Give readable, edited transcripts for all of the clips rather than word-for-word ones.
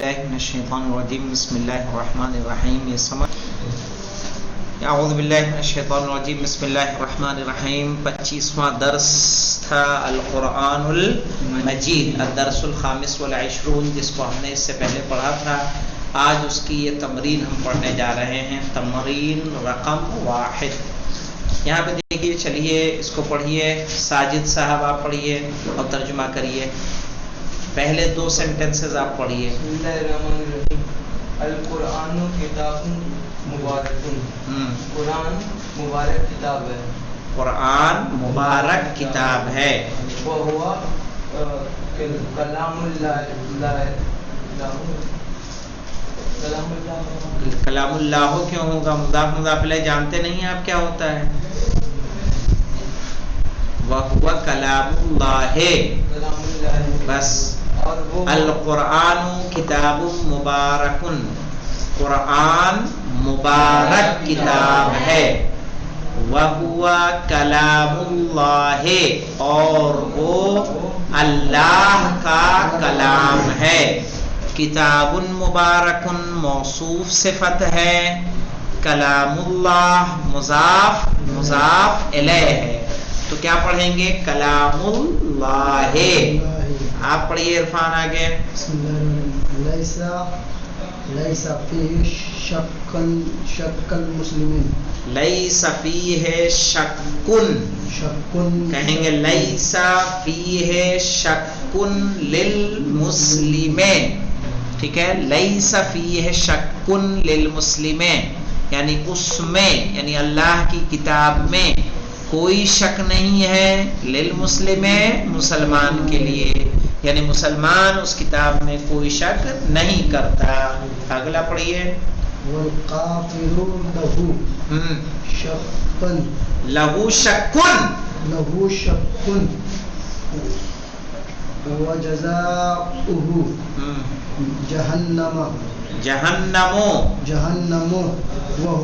من الشیطان الرجیم بسم اللہ الرحمن الرحیم. یہ سمجھ اعوذ باللہ من الشیطان الرجیم بسم اللہ الرحمن الرحیم. 25واں درس تھا القرآن المجید الدرس الخامس والعشرون، جس کو ہم نے اس سے پہلے پڑھا تھا. آج اس کی یہ تمرین ہم پڑھنے جا رہے ہیں، تمرین رقم 1. یہاں پہ دیکھیے، چلیے اس کو پڑھیے. ساجد صاحب آپ پڑھیے اور ترجمہ کریے. پہلے 2 سینٹنسز آپ پڑھیے. بسم اللہ الرحمن الرحیم. القرآن کتاب مبارک. قرآن مبارک کتاب ہے. قرآن مبارک کتاب ہے. وہوا کلام اللہ. کلام اللہ کیوں ہوگا؟ مضاف مضاف الیہ جانتے نہیں آپ کیا ہوتا ہے؟ وہوا کلام اللہ بس. القرآن کتاب مبارک، قرآن مبارک کتاب ہے. وہوا کلام اللہ، اور وہ اللہ کا کلام ہے. کتاب مبارک موصوف صفت ہے، کلام اللہ مضاف مضاف الیہ ہے. تو کیا پڑھیں گے؟ کلام اللہ. آپ پڑھیے عرفان آگے. لیس فیہ شک المسلمین. لیس فیہ شکن، کہیں گے لیس فیہ شکن للمسلمین. ٹھیک ہے، لیس فیہ شکن للمسلمین، یعنی اس میں، یعنی اللہ کی کتاب میں کوئی شک نہیں ہے. للمسلمین، مسلمان کے لیے، یعنی مسلمان اس کتاب میں کوئی شک نہیں کرتا. اگلا پڑھیے. والکافر لہو شکن. لہو شکن، لہو شکن وجزاؤہ جہنم. جہنم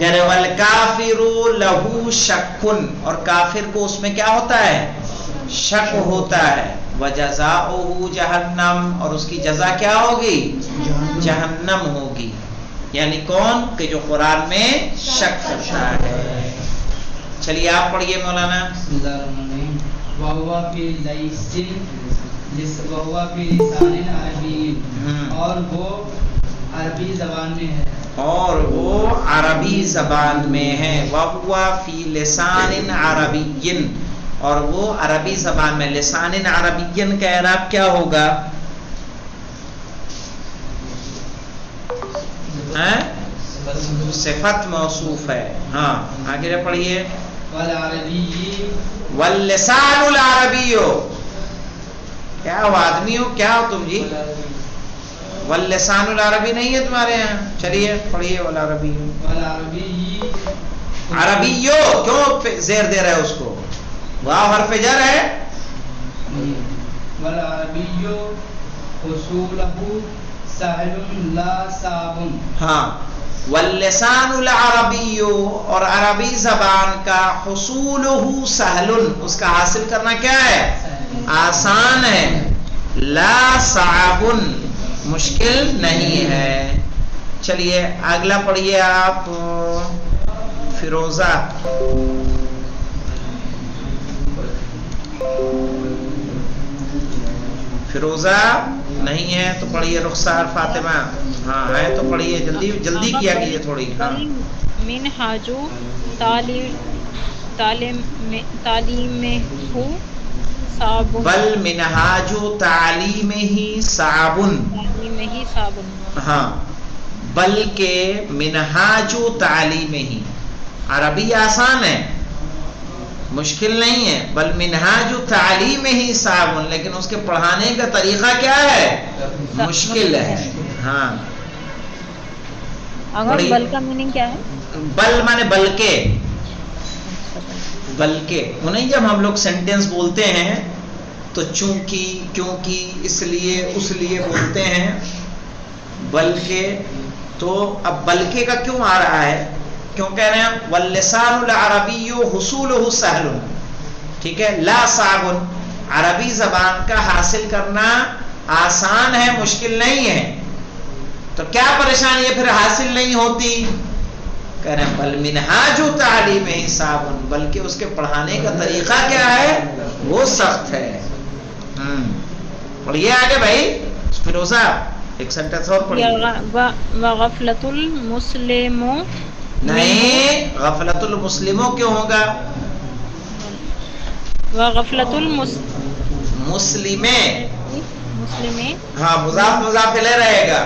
کہنے والکافر لہو شکن، اور کافر کو اس میں کیا ہوتا ہے؟ شک ہوتا ہے. وجزاؤہ جہنم، اور اس کی جزا کیا ہوگی؟ جہنم ہوگی. یعنی کون؟ کہ جو قرآن میں شک کرتا ہے. چلیے آپ پڑھیے مولانا. بسم اللہ الرحمن الرحیم. وہوا فی لسان عربی، اور وہ عربی زبان میں ہے. اور وہ عربی زبان میں ہے. وَهُوَ فِي لِسَانٍ عَرَبِيٍّ، اور وہ عربی زبان میں. لسان عربی کا اعراب کیا ہوگا؟ صفت موصوف ہے. ہاں آگے پڑھیے. والعربی، واللسان العربی. کیا ہو آدمی ہو، کیا ہو تم جی؟ واللسان العربی نہیں ہے تمہارے یہاں؟ چلیے پڑھیے. والعربی، والعربی عربیو کیوں زیر دے رہے اس کو؟ واو حرف جر ہے. والعربی حصولہ سہل لا صعب. ہاں، واللسان العربی، اور عربی زبان کا حصولہ سہل، اس کا حاصل کرنا کیا ہے؟ آسان ہے. لا صعب، مشکل نہیں ہے. چلیے اگلا پڑھیے آپ. فیروزہ. فیروزہ نہیں ہے تو پڑھیے. رخسار فاطمہ ہاں ہے تو پڑھیے. جلدی جلدی کیا کیجیے تھوڑی. ہاں. منہاج تعلیم ہو صعب. بل منہاج تعلیم ہی صعب. ہاں، بلکہ منہاج تعلیم ہی، عربی آسان ہے، مشکل نہیں ہے. بل منہاج تعلیم ہی صعب، لیکن اس کے پڑھانے کا طریقہ کیا ہے؟ مشکل ہے. ہاں. بل کا میننگ کیا ہے؟ بل مانے بلکہ. بلکہ انہیں جب ہم لوگ سینٹینس بولتے ہیں تو چونکہ، کیونکہ، اس لیے، اس لیے بولتے ہیں. بلکہ تو اب بلکہ کا کیوں آ رہا ہے؟ کیوں کہہ رہے ہیں؟ واللسان العربی حصولہ سہل. ٹھیک ہے، لا صعب، عربی زبان کا حاصل کرنا آسان ہے، مشکل نہیں ہے. تو کیا پریشانی ہے پھر حاصل نہیں ہوتی؟ کہہ رہے ہیں بل منہاج تعلیم حساب، بلکہ اس کے پڑھانے کا طریقہ کیا ہے وہ سخت ہے. پڑھیے آگے بھائی فیروزہ، ایک سینٹنس اور پڑھیے. وغفلۃ المسلموں، نہیں غفلت المسلموں کیوں ہوگا؟ وغفلۃ مسلمیں، مسلمیں ہاں مضاف مضاف الیہ رہے گا.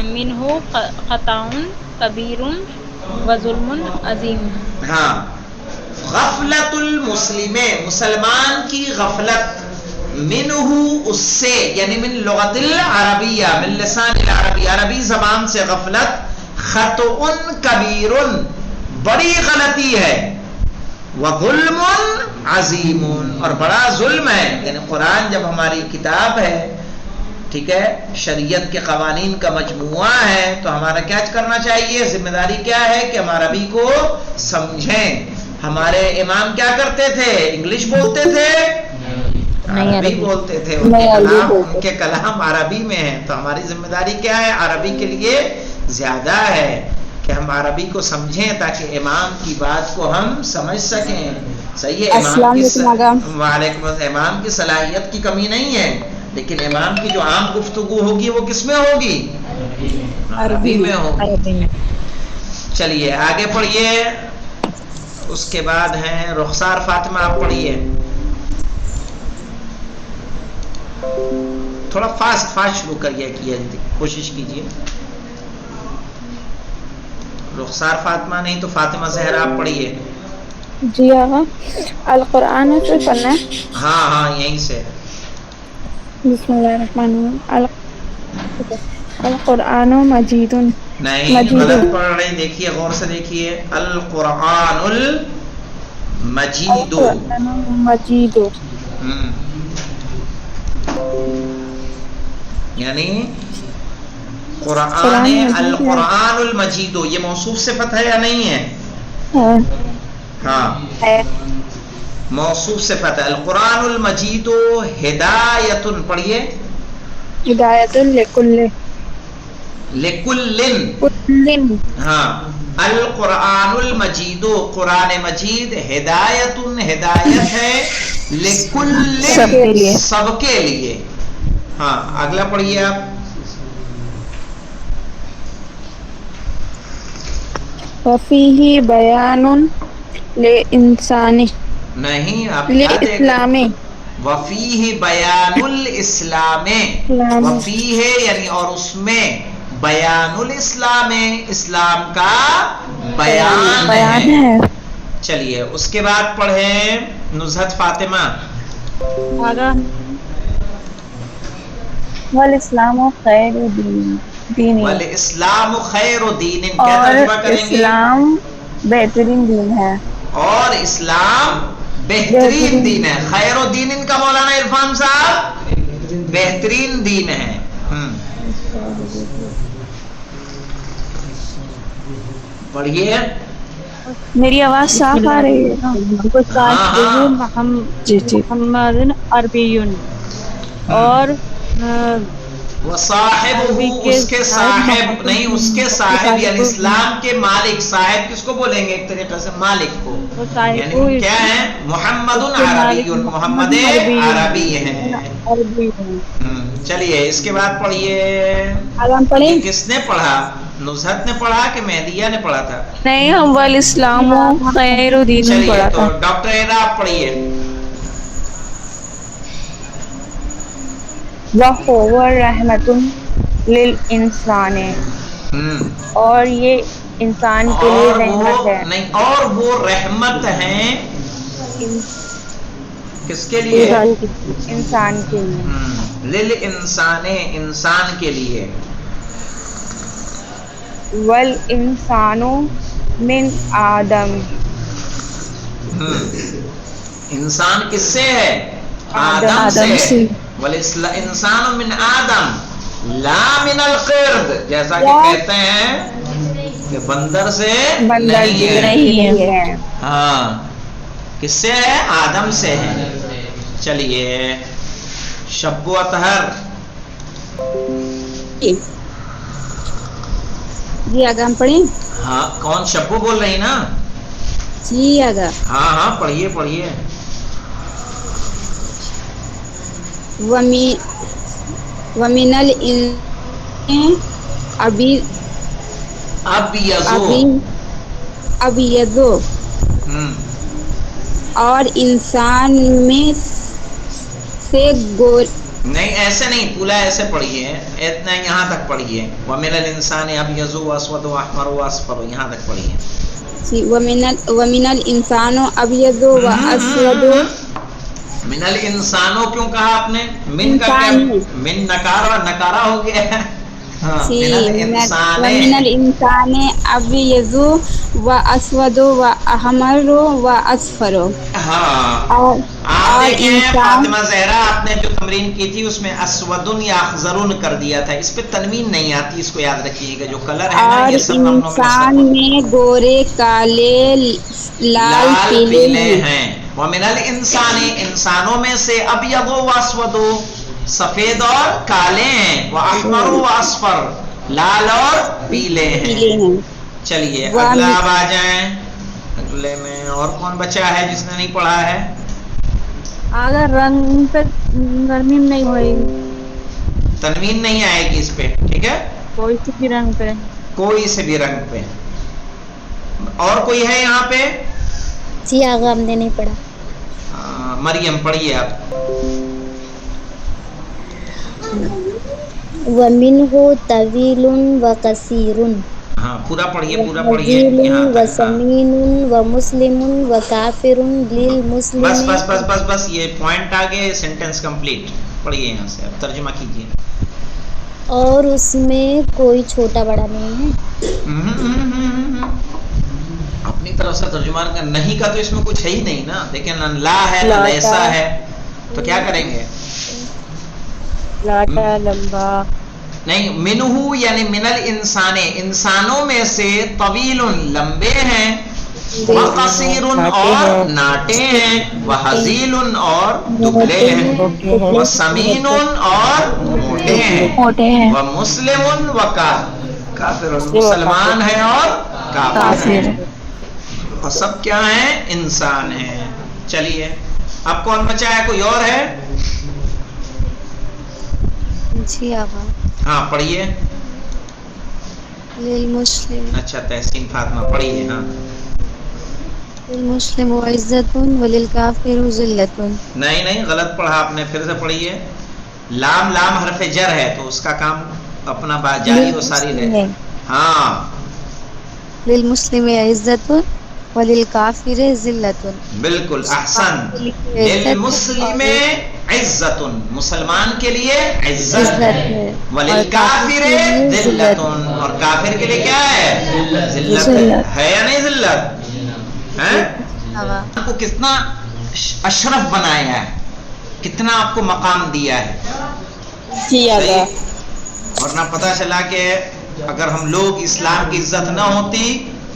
منہ خطأ کبیر وظلم عظیم. ہاں غفلت المسلم، مسلمان کی غفلت، منہ اس سے، یعنی من لغت العربیہ، من لسان العربی، عربی زبان سے غفلت، خطأ کبیر بڑی غلطی ہے، وظلم عظیم اور بڑا ظلم ہے. یعنی قرآن جب ہماری کتاب ہے، ٹھیک ہے، شریعت کے قوانین کا مجموعہ ہے، تو ہمارا کیا کرنا چاہیے؟ ذمہ داری کیا ہے کہ ہم عربی کو سمجھیں. ہمارے امام کیا کرتے تھے؟ انگلش بولتے تھے؟ عربی بولتے تھے. ان کے کلام عربی میں ہیں، تو ہماری ذمہ داری کیا ہے؟ عربی کے لیے زیادہ ہے کہ ہم عربی کو سمجھیں تاکہ امام کی بات کو ہم سمجھ سکیں. صحیح ہے، وعلیکم السلام. امام کی صلاحیت کی کمی نہیں ہے، لیکن امام کی جو عام گفتگو ہوگی وہ کس میں ہوگی؟ عربی میں ہوگی. چلیے آگے پڑھیے. اس کے بعد ہیں رخسار فاطمہ، آپ پڑھیے. تھوڑا فاسٹ شروع کریے، کوشش کیجیے. رخسار فاطمہ نہیں تو فاطمہ زہرا آپ پڑھیے. جی آقا، القرآن سے پڑھنا ہے؟ ہاں یہیں سے. بسم اللہ الرحمن الرحیم. القرآن مجید. نہیں غلط پڑھ رہے، دیکھیے غور سے دیکھیے. القرآن المجید. مجید یعنی قرآن القرآن المجید، یہ موصوف صفت ہے یا نہیں ہے؟ ہاں موصوف صفت ہے. القرآن المجید ہدایت، پڑھیے. ہدایت لکل، لکل. ہاں القرآن المجید، قرآن مجید ہدایت، ہدایت ہے، لکل، سب کے لیے. ہاں اگلا پڑھیے آپ. وفیہ بیان للانسان، نہیں آپ للاسلام، وفیہ بیان الاسلام، وفیہ یعنی اور اس میں، بیان الاسلام، اسلام کا بیان ہے. چلیے اس کے بعد پڑھیں نزہت فاطمہ. والاسلام خیر دین، والاسلام خیر دین، کیا ترجمہ کریں گے؟ اسلام بہترین دین ہے، اور اسلام بہترین دین ہے. خیر دین کا مولانا عرفان صاحب بہترین دین ہے. پڑھیے. میری آواز صاف آ رہی ہے؟ محمد عربی، اور وصاحبہ، اس کے صاحب نہیں، اس کے صاحب یعنی اسلام کے مالک. صاحب کس کو بولیں گے؟ ایک طریقے سے مالک کو، یعنی کیا ہے؟ محمد عربی، محمد عربی ہیں. چلیے اس کے بعد پڑھیے. کس نے پڑھا؟ نزہت نے پڑھا کہ مہدیہ نے پڑھا تھا؟ نہیں، ہم والاسلام خیر دین پڑھا تھا. تو ڈاکٹر ایرا آپ پڑھیے. وَهُوَ رَحْمَةٌ لِلْإِنسَانِ، اور یہ انسان کے لیے رحمت ہے. نہیں، اور وہ رحمت ہیں کس کے لیے؟ انسان کے لیے. للانسان، انسان کے لیے. والانسان من آدم، انسان کس سے ہے؟ آدم سے. والانسان من آدم لا من القرد، جیسا کہ کہتے ہیں کہ بندر سے نہیں ہے. ہاں کس سے ہے؟ آدم سے ہے. چلیے شب و اطہر، جی آگا ہم پڑھیں؟ ہاں کون شبو بول رہی نا؟ جی آگا ہاں ہاں پڑھیے پڑھیے. وَمِنَ الْإِنسَانِ اب یزو ابیض اور انسان میں سے نہیں ایسے نہیں، پورا ایسے پڑھیے، اتنا یہاں تک پڑھیے. وَمِنَ الْإِنسَانِ أَبْيَضُ وَأَسْوَدُ وَأَحْمَرُ وَأَصْفَرُ، یہاں تک پڑھیے. وَمِنَ الْإِنسَانِ أَبْيَضُ وَأَسْوَدُ. من الانسانوں کیوں کہا آپ نے؟ من کا کیا؟ انسان من نکارہ ہو گیا ہے. ہاں من الانسان. وَمِنَ الْإِنسَانِ أَبْيَضُ وَأَسْوَدُ وَأَحْمَرُ وَأَصْفَرُ. ہاں آپ اور دیکھیں انسان فاطمہ زہرا، آپ نے جو تمرین کی تھی اس میں اسودن یا اخضرن کر دیا تھا، اس پہ تنوین نہیں آتی، اس کو یاد رکھیے گا. جو کلر ہے نا اور یہ سب ممنوع من الصرف انسان میں گورے کالے لال پیلے ہیں. ومن الانسان، انسانوں میں سے ابیض و اسود، سفید اور کالے ہیں. واحمر و اصفر، لال اور پیلے ہیں. چلیے اگلا اب آ جائیں. اگلے میں اور کون بچا ہے جس نے نہیں پڑھا ہے؟ اگر رنگ پہ ترمیم نہیں ہوئی، تنوین نہیں آئے گی اس پہ، ٹھیک ہے؟ کوئی سی بھی رنگ پہ، کوئی سے بھی رنگ پہ. اور کوئی ہے یہاں پہ؟ جی آگا ہم نے نہیں پڑھا. مریم پڑھیے آپ. وَمِنْهُ طَوِيلٌ وَقَصِيرٌ ہاں پورا پڑھیے پورا پڑھیے وَحَزِيلٌ یہاں تک. ہاں وَسَمِينٌ وَمُسْلِمٌ وَكَافِرٌ بس لِلْمُسْلِمِ. بس بس بس بس یہ پوائنٹ آگے، سینٹینس کمپلیٹ. پڑھیے یہاں سے، اب ترجمہ کیجیے. اور اس میں کوئی چھوٹا بڑا نہیں ہے. اپنی طرف سے ترجمان کا نہیں کا تو اس میں کچھ ہے ہی نہیں نا. دیکھیں نہ لا ہے نہ لیسا ہے، تو کیا کریں گے؟ لاٹا لمبا نہیں، منہو یعنی من الانسان، انسانوں میں سے طویل لمبے ہیں، وقصیر اور ناٹے ہیں، وحزیل اور دبلے ہیں، وسمین اور موٹے ہیں، ومسلم و کافر، مسلمان ہیں اور کافر ہیں، اور سب کیا ہیں؟ انسان ہیں. چلیے اب کون بچا ہے؟ کوئی اور ہے؟ جی آقا. ہاں پڑھیے. للمسلم اچھا تحسین فاطمہ پڑھیے. ہاں للمسلم عزت وللکافر ذلت. نہیں نہیں غلط پڑھا آپ نے، پھر سے پڑھیے. لام حرف جر ہے تو اس کا کام اپنا بات جاری و ساری رہے. ہاں للمسلم عزت وللکافر ذلت. بالکل احسن. للمسلم عزت، مسلمان کے لیے عزت ہے، وللکافر ذلت، اور کافر کے لیے کیا ہے؟ ذلت ہے یا نہیں؟ ذلت ہے. آپ کو کتنا اشرف بنایا ہے، کتنا آپ کو مقام دیا ہے. ورنہ پتہ چلا کہ اگر ہم لوگ اسلام کی عزت نہ ہوتی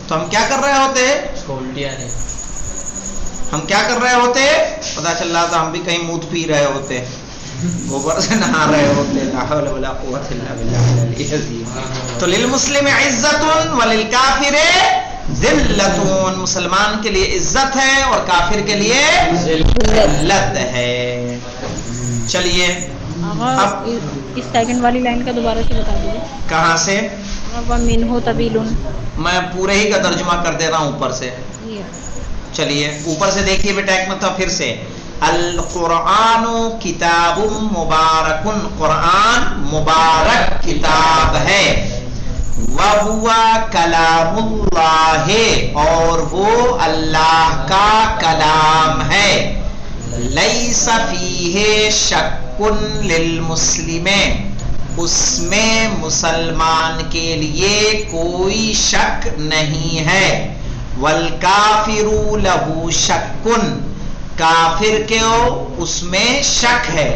تو ہم کیا کر رہے ہوتے؟ ہم کیا کر رہے ہوتے؟ پتہ چل رہا تھا ہم بھی کہیں مود پی رہے ہوتے، گوبر سے نہا رہے ہوتے. لا حول ولا قوت الا باللہ العلی العظیم. تو للمسلم عزت وللکافر ذلت، مسلمان کے لیے عزت ہے اور کافر کے لیے ذلت ہے. چلیے اب اس سیکنڈ والی لائن کا دوبارہ سے بتا دیجیے. کہاں سے؟ وَمِنْهُ طَوِيلٌ. میں پورے ہی کا ترجمہ کر دے رہا ہوں اوپر سے. چلیے اوپر سے دیکھیے بیٹا ایک مرتبہ پھر سے. القرآن کتاب مبارک، قرآن مبارک کتاب ہے. وَهُوَ كَلَامُ اللَّهِ، اور وہ اللہ کا کلام ہے. لَيْسَ فِيهِ شَكٌّ لِلْمُسْلِمِ، اس میں مسلمان کے لیے کوئی شک نہیں ہے. وَالْكَافِرُ لَهُ شَكٌّ، کافر کو اس میں شک ہے.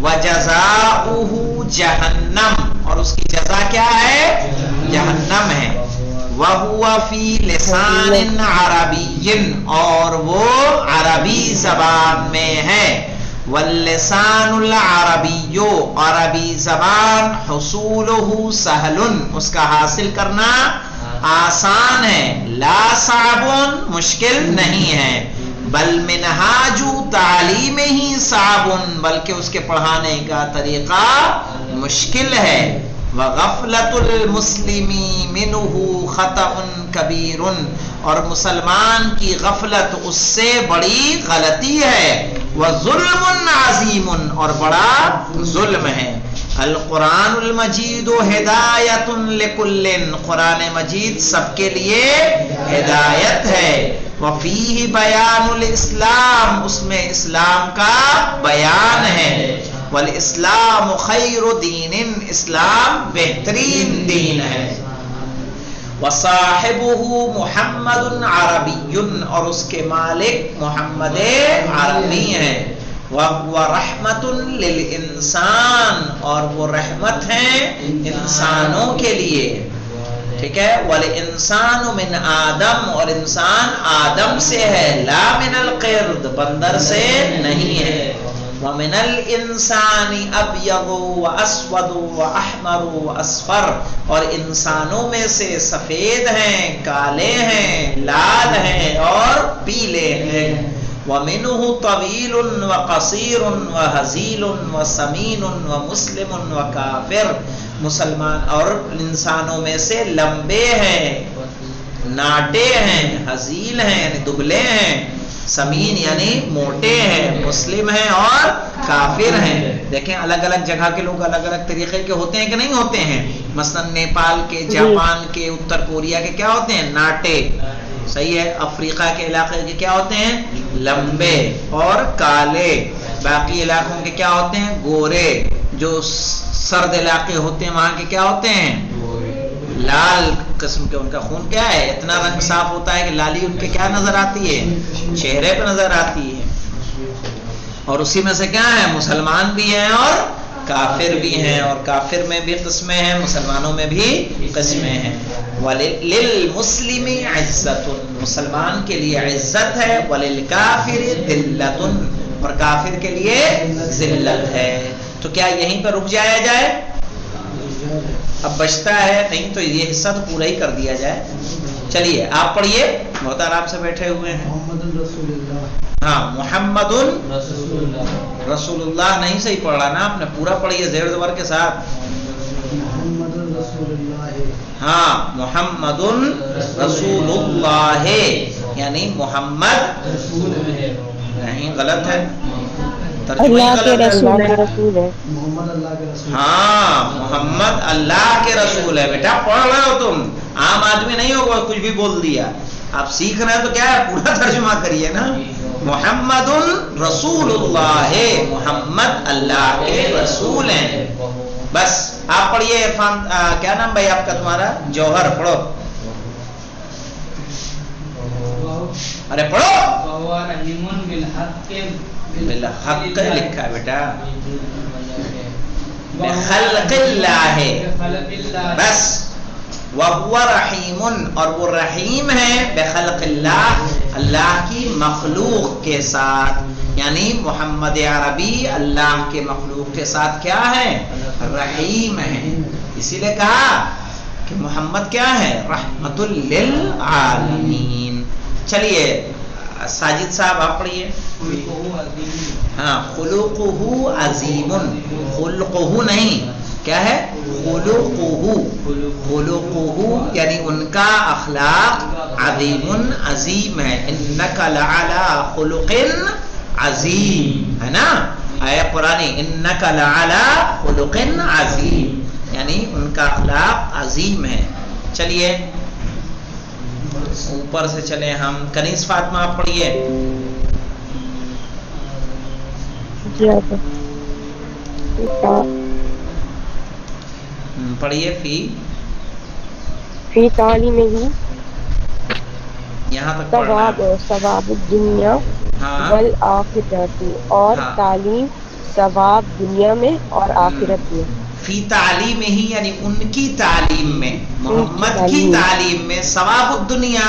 وَجَزَاؤُهُ جَهَنَّمُ، اور اس کی جزا کیا ہے؟ جہنم ہے. وَهُوَ فِي لِسَانٍ عَرَبِيٍّ، اور وہ عربی زبان میں ہے. واللسان العربی، عربی زبان، حصولہ سہل، اس کا حاصل کرنا آسان ہے، لا صعب، مشکل نہیں ہے، بل منہاج تعلیمہ صعب، بلکہ اس کے پڑھانے کا طریقہ مشکل ہے، وغفلۃ المسلم منہ خطأ کبیر، اور مسلمان کی غفلت اس سے بڑی غلطی ہے، وظلم عظیم، اور بڑا ظلم ہے۔ القرآن المجید ہدایت لکل، قرآن مجید سب کے لیے ہدایت ہے، وفیہ بیان الاسلام، اس میں اسلام کا بیان ہے، والاسلام خیر دین، اسلام بہترین دین ہے، وصاحبہ محمد عربی، اور اس کے مالک محمد عربی ہیں، وَهُوَ رَحْمَةٌ لِلْإِنسان، اور وہ رحمت ہیں انسانوں کے لیے، ٹھیک ہے، وَالْإِنسَانُ مِنْ آدم، اور انسان آدم سے ہے، لا من القرد، بندر سے نہیں ہے، وَمِنَ الْإِنسَانِ أَبْيَضُ وَأَسْوَدُ وَأَحْمَرُ وَأَصْفَرُ، اور انسانوں میں سے سفید ہیں، کالے ہیں، لال ہیں اور پیلے ہیں، وَمِنْهُ طَوِيلٌ وَقَصِيرٌ وَهَزِيلٌ وَسَمِينٌ وَمُسْلِمٌ وَكَافِرٌ، مسلمان اور انسانوں میں سے لمبے ہیں، ناٹے ہیں، ہزیل ہیں یعنی دبلے ہیں، سمین یعنی موٹے ہیں، مسلم ہیں اور کافر ہیں۔ دیکھیں الگ الگ جگہ کے لوگ الگ الگ طریقے کے ہوتے ہیں کہ نہیں ہوتے ہیں، مثلا نیپال کے، جاپان کے، اتر کوریا کے کیا ہوتے ہیں؟ ناٹے، صحیح ہے۔ افریقہ کے علاقے کے کیا ہوتے ہیں؟ لمبے اور کالے۔ باقی علاقوں کے کیا ہوتے ہیں؟ گورے۔ جو سرد علاقے ہوتے ہیں وہاں کے کیا ہوتے ہیں؟ لال قسم کے۔ ان کا خون کیا ہے؟ اتنا رنگ صاف ہوتا ہے کہ لالی ان کے کیا نظر آتی ہے؟ چہرے پہ نظر آتی ہے۔ اور اسی میں سے کیا ہے؟ مسلمان بھی ہیں اور کافر بھی ہیں، اور کافر میں بھی قسمیں ہیں، مسلمانوں میں بھی قسمیں ہیں۔ للمسلم عزت، مسلمان کے لیے عزت ہے، وللکافر ذلت، اور کافر کے لیے ذلت ہے۔ تو کیا یہیں پہ رک جایا جائے؟ اب بچتا ہے نہیں تو یہ حصہ تو پورا ہی کر دیا جائے۔ چلیے آپ پڑھیے، بہت آرام سے بیٹھے ہوئے ہیں۔ محمد رسول اللہ، ہاں محمد رسول اللہ نہیں صحیح پڑھ رہا نا، آپ نے پورا پڑھیے زیر زبر کے ساتھ۔ محمد رسول اللہ، ہاں محمد رسول اللہ، یعنی محمد نہیں، غلط ہے، ترجمہ ہی اللہ کے غلط رسول ہے۔ ہے، محمد اللہ کے رسول، ہاں محمد اللہ کے رسول ہے۔ بیٹا پڑھ رہے ہو تم، عام آدمی نہیں ہوگا کچھ بھی بول دیا، آپ سیکھ رہے ہیں تو کیا ہے پورا ترجمہ کریے نا۔ محمد رسول اللہ، محمد اللہ کے رسول ہیں۔ بس آپ پڑھیے۔ عرفان کیا نام بھائی آپ کا؟ تمہارا جوہر، پڑھو، ارے پڑھو۔ وَهُوَ رَحِيمٌ بالحق لکھا ہے بیٹا، بخلق اللہ، بس وَهُوَ رَحِيمٌ، اور وہ رحیم ہے، بخلق اللہ، اللہ کی مخلوق کے ساتھ، یعنی محمد عربی اللہ کے مخلوق کے ساتھ کیا ہے؟ رحیم ہے۔ اسی لیے کہا کہ محمد کیا ہے؟ رحمت للعالمین۔ چلیے ساجد صاحب آپ پڑھیے۔ ہاں خلقہ عظیم، خلقہ نہیں، کیا ہے؟ خلقہ، خلقہ یعنی ان کا اخلاق عظیم، عظیم ہے۔ انک لعلی خلق عظیم، ہے نا آیہ قرآنی، انک لعلی خلق عظیم، یعنی ان کا اخلاق عظیم ہے۔ چلیے اوپر سے چلیں ہم۔ کنیز فاطمہ آپ پڑھیے۔ پڑھیے۔ فی تعلیم ہی یہاں تک پڑھنا ہے۔ ثواب الدنیا والآخرت، اور تعلیم ثواب دنیا میں اور آخرت میں۔ فی تعلیم ہی یعنی ان کی تعلیم میں، محمد کی تعلیم میں، ثواب الدنیا،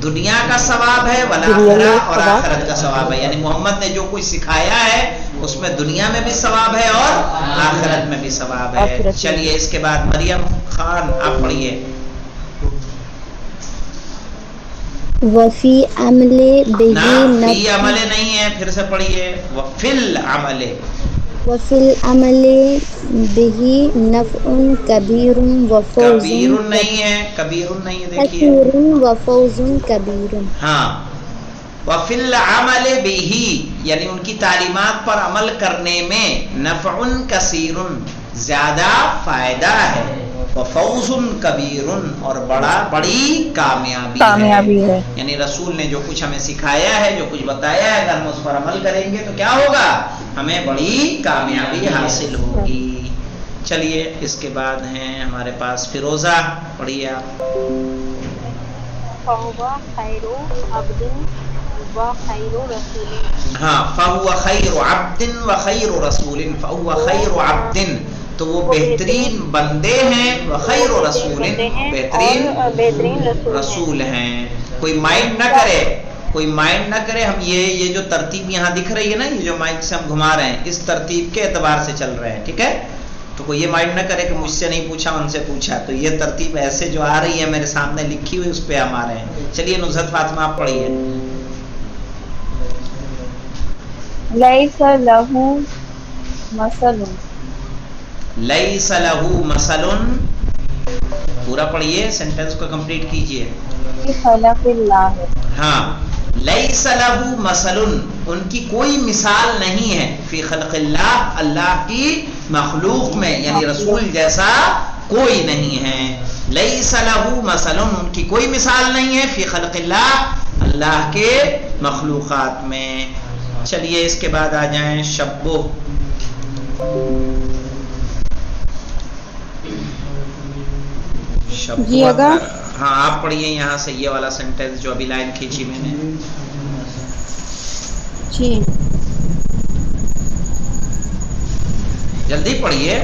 دنیا کا ثواب ہے، والآخرہ اور آخرت کا ثواب ہے، یعنی محمد نے جو کچھ سکھایا ہے اس میں دنیا میں بھی ثواب ہے اور آخرت میں بھی ثواب ہے. چلیے اس کے بعد مریم خان آپ پڑھیے. وفی عمل نہ فی عمل نہیں ہے، پھر سے پڑھیے. وفی العمل، وفی العمل بہی نفع کبیر وفوز کبیر نہیں ہے، کبیر نہیں ہے، دیکھیے کثیر وفوز کبیر. ہاں وفی العمل بہی یعنی ان کی تعلیمات پر عمل کرنے میں نفع کثیر زیادہ فائدہ ہے، وفوز کبیر اور بڑی کامیابی ہے. یعنی رسول نے جو کچھ ہمیں سکھایا ہے، جو کچھ بتایا ہے، اگر ہم اس پر عمل کریں گے تو کیا ہوگا؟ ہمیں بڑی کامیابی حاصل ہوگی. چلیے اس کے بعد ہیں ہمارے پاس فیروزہ، پڑھیے آپ. فہو خیر عبد و خیر رسول. ہاں فہو خیر عبد و خیر رسول، فہو خیر عبد تو وہ بہترین بندے ہیں، و خیر رسول بہترین رسول ہیں. کوئی مائنڈ نہ کرے ہم یہ جو ترتیب یہاں دکھ رہی ہے نا، یہ جو مائک سے ہم گھما رہے ہیں اس ترتیب کے اعتبار سے چل رہے ہیں، ٹھیک ہے؟ تو کوئی یہ مائنڈ نہ کرے کہ مجھ سے نہیں پوچھا ان سے پوچھا، تو یہ ترتیب ایسے جو آ رہی ہے میرے سامنے لکھی ہوئی اس پہ ہم آ رہے ہیں. چلیے نصرت فاطمہ آپ پڑھیے. لیس لہو مثل. لیس لہو مثل، پورا پڑھیے، سینٹینس کو کمپلیٹ کیجئے. خلق اللہ. ہاں لیس لہو مثل ان کی کوئی مثال نہیں ہے، فی خلق اللہ اللہ کی مخلوق میں، یعنی رسول جیسا کوئی نہیں ہے. لیس لہو مثل ان کی کوئی مثال نہیں ہے، فی خلق اللہ اللہ کے مخلوقات میں. چلیے اس کے بعد آ جائیں شبو. جی اگر ہاں آپ پڑھیے یہاں سے یہ والا سینٹینس جو ابھی لائن کھینچی میں نے. جی جلدی پڑھیے.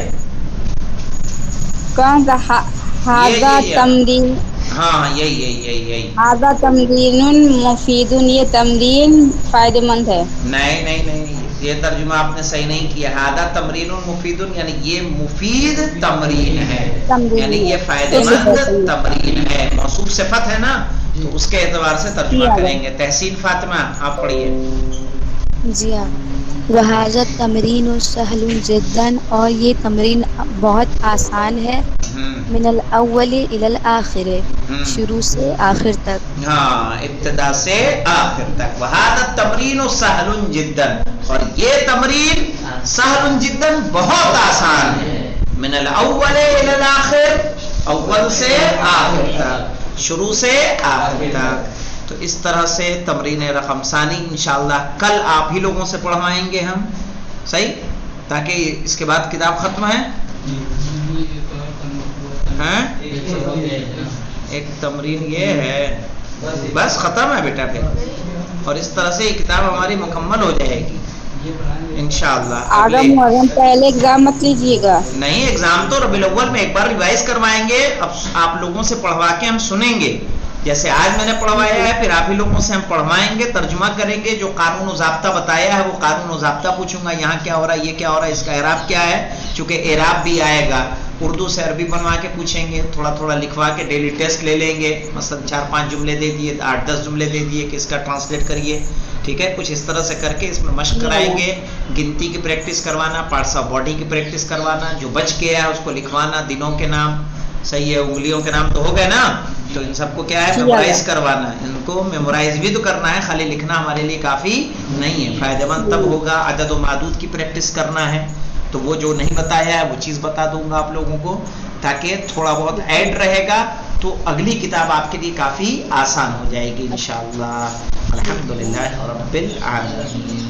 ہذا تمرین. ہاں یہی ہذا تمرین مفید، یہ تمرین فائدہ مند ہے. نہیں یہ ترجمہ آپ نے صحیح نہیں کیا. ہذا تمرین مفید یعنی یہ مفید تمرین ہے، یعنی یہ فائدہ مند تمرین ہے. موصوف صفت ہے نا، تو اس کے اعتبار سے ترجمہ کریں گے. تحسین فاطمہ آپ پڑھیے. جی ہاں. وہذا تمرین سہل جدا اور یہ تمرین بہت آسان ہے. من الاول الی الاخر شروع سے آخر تک. ہاں ابتدا سے آخر تک. وہذا التمرین سہل جدا اور یہ تمرین سہل جدا بہت آسان ہے. من الاول الی الاخر اول سے آخر تک، شروع سے آخر تک. تو اس طرح سے تمرین رقم ثانی انشاءاللہ کل آپ ہی لوگوں سے پڑھوائیں گے ہم، صحیح، تاکہ اس کے بعد کتاب ختم ہے. ایک تمرین یہ ہے، بس ختم ہے بیٹا پھر، اور اس طرح سے یہ کتاب ہماری مکمل ہو جائے گی انشاءاللہ. پہلے ایگزام مت لیجیے گا. نہیں ایگزام تو ربیع الاول میں ایک بار ریوائز کروائیں گے. اب آپ لوگوں سے پڑھوا کے ہم سنیں گے، جیسے آج میں نے پڑھوایا ہے، پھر آپ ہی لوگوں سے ہم پڑھوائیں گے، ترجمہ کریں گے. جو قانون و ضابطہ بتایا ہے وہ قانون و ضابطہ پوچھوں گا، یہاں کیا ہو رہا ہے، یہ کیا ہو رہا ہے، اس کا اعراب کیا ہے. چونکہ اعراب بھی آئے گا، اردو سے عربی بنوا کے پوچھیں گے، تھوڑا تھوڑا لکھوا کے ڈیلی ٹیسٹ لے لیں گے. مثلا 4-5 جملے دے دیے، 8-10 جملے دے دیے کہ اس کا ٹرانسلیٹ کریے، ٹھیک ہے. کچھ اس طرح سے کر کے اس میں مشق کرائیں گے. گنتی کی پریکٹس کروانا، پارٹس آف باڈی کی پریکٹس کروانا، جو بچ گیا ہے اس کو لکھوانا، دنوں کے نام صحیح ہے، انگلیوں کے نام تو ہو گئے نا، تو ان سب کو کیا ہے میمورائز کروانا. ان کو میمورائز بھی تو کرنا ہے، خالی لکھنا ہمارے لیے کافی نہیں ہے. فائدہ مند تب ہوگا. عدد و معدود کی پریکٹس کرنا ہے، تو وہ جو نہیں بتایا ہے وہ چیز بتا دوں گا آپ لوگوں کو، تاکہ تھوڑا بہت ایڈ رہے گا تو اگلی کتاب آپ کے لیے کافی آسان ہو جائے گی انشاءاللہ. الحمدللہ رب العالمین.